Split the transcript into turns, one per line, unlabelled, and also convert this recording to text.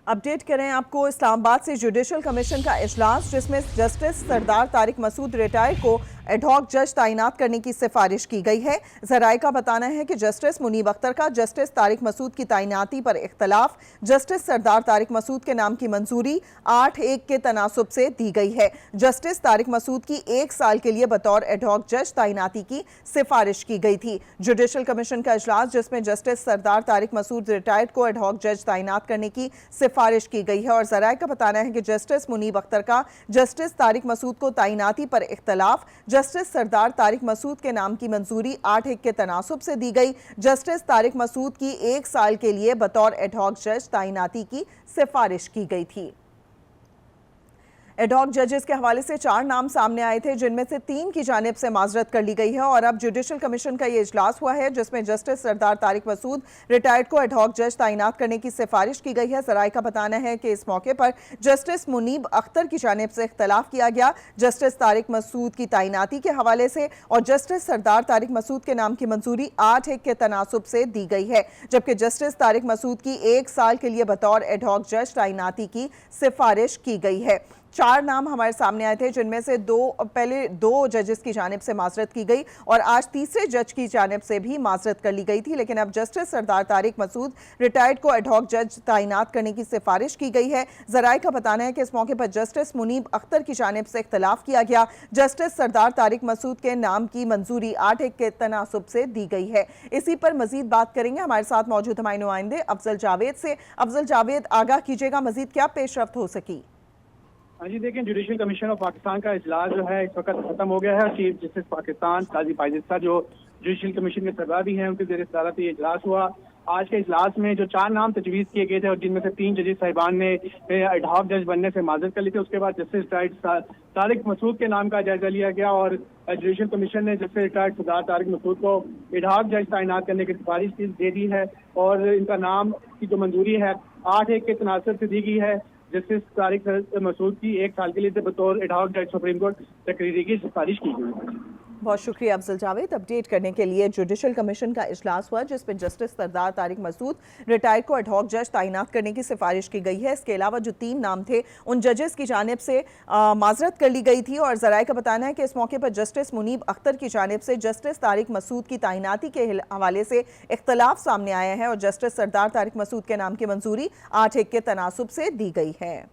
Update کریں آپ کو اسلام آباد سے جوڈیشل کمیشن کا اجلاس جس میں جسٹس سردار طارق مسعود ریٹائر کو ایڈ ہاک جج تعینات کرنے کی سفارش کی گئی ہے۔ ذرائع کا بتانا ہے کہ جسٹس منیب اختر کا جسٹس طارق مسعود کی تعیناتی پر اختلاف جسٹس سردار طارق مسعود کے نام کی منظوری 8-1 کے تناسب سے دی گئی ہے۔ جسٹس طارق مسعود کی 1 سال کے لیے بطور ایڈ ہاک جج تعیناتی کی سفارش کی گئی تھی۔ جوڈیشل کمیشن کا اجلاس جس میں جسٹس سردار طارق مسعود ریٹائرڈ کو ایڈ ہاک جج تعینات کرنے کی سفارش کی گئی ہے اور ذرائع کا بتانا ہے کہ جسٹس منیب اختر کا جسٹس طارق مسعود کو تعیناتی پر اختلاف جسٹس سردار طارق مسعود کے نام کی منظوری 8-1 کے تناسب سے دی گئی۔ جسٹس طارق مسعود کی 1 سال کے لیے بطور ایڈ ہاک جج تعیناتی کی سفارش کی گئی تھی۔ ایڈ ہاک ججز کے حوالے سے 4 نام سامنے آئے تھے جن میں سے 3 کی جانب سے معذرت کر لی گئی ہے اور اب جوڈیشل کمیشن کا یہ اجلاس ہوا ہے جس میں جسٹس سردار طارق مسعود ریٹائرڈ کو ایڈ ہاک جج تعینات کرنے کی سفارش کی گئی ہے۔ ذرائع کا بتانا ہے کہ اس موقع پر جسٹس منیب اختر کی جانب سے اختلاف کیا گیا جسٹس طارق مسعود کی تعیناتی کے حوالے سے اور جسٹس سردار طارق مسعود کے نام کی منظوری 8-1 کے تناسب سے دی گئی ہے، جبکہ جسٹس طارق مسعود کی 1 سال کے لیے بطور ایڈ ہاک جج تعیناتی کی سفارش کی گئی ہے۔ 4 نام ہمارے سامنے آئے تھے جن میں سے پہلے 2 ججز کی جانب سے معذرت کی گئی اور آج تیسرے جج کی جانب سے بھی معذرت کر لی گئی تھی، لیکن اب جسٹس سردار طارق مسعود ریٹائرڈ کو ایڈ ہاک جج تعینات کرنے کی سفارش کی گئی ہے۔ ذرائع کا بتانا ہے کہ اس موقع پر جسٹس منیب اختر کی جانب سے اختلاف کیا گیا جسٹس سردار طارق مسعود کے نام کی منظوری 8-1 کے تناسب سے دی گئی ہے۔ اسی پر مزید بات کریں گے ہمارے ساتھ موجود ہمارے نمائندے افضل جاوید سے۔ افضل جاوید، آگاہ کیجیے گا مزید کیا پیش رفت ہو سکی؟
ہاں جی، دیکھیں جوڈیشل کمیشن آف پاکستان کا اجلاس جو ہے اس وقت ختم ہو گیا ہے۔ چیف جسٹس پاکستان قاضی فائز جو جوڈیشل کمیشن کے سربراہ بھی ہیں ان کے زیر صدارت یہ اجلاس ہوا۔ آج کے اجلاس میں جو 4 نام تجویز کیے گئے تھے اور جن میں سے 3 ججز صاحبان نے ایڈ ہاک جج بننے سے معذرت کر لی تھی، اس کے بعد جسٹس طارق مسعود کے نام کا جائزہ لیا گیا اور جوڈیشل کمیشن نے جسٹس ریٹائرڈ سردار طارق مسعود کو ایڈ ہاک جج تعینات کرنے کی سفارش دے دی ہے اور ان کا نام کی جو منظوری ہے 8-1 کے تناسب سے دی گئی ہے۔ جسٹس طارق مسعود کی 1 سال کے لیے بطور ایڈ ہاک جج سپریم کورٹ تقرری کی سفارش کی گئی۔
بہت شکریہ افضل جاوید اپڈیٹ کرنے کے لیے۔ جوڈیشل کمیشن کا اجلاس ہوا جس میں جسٹس سردار طارق مسعود ریٹائر کو ایڈ ہاک جج تعینات کرنے کی سفارش کی گئی ہے۔ اس کے علاوہ جو 3 نام تھے ان ججز کی جانب سے معذرت کر لی گئی تھی اور ذرائع کا بتانا ہے کہ اس موقع پر جسٹس منیب اختر کی جانب سے جسٹس طارق مسعود کی تعیناتی کے حوالے سے اختلاف سامنے آیا ہے اور جسٹس سردار طارق مسعود کے نام کی منظوری 8-1 کے تناسب سے دی گئی ہے۔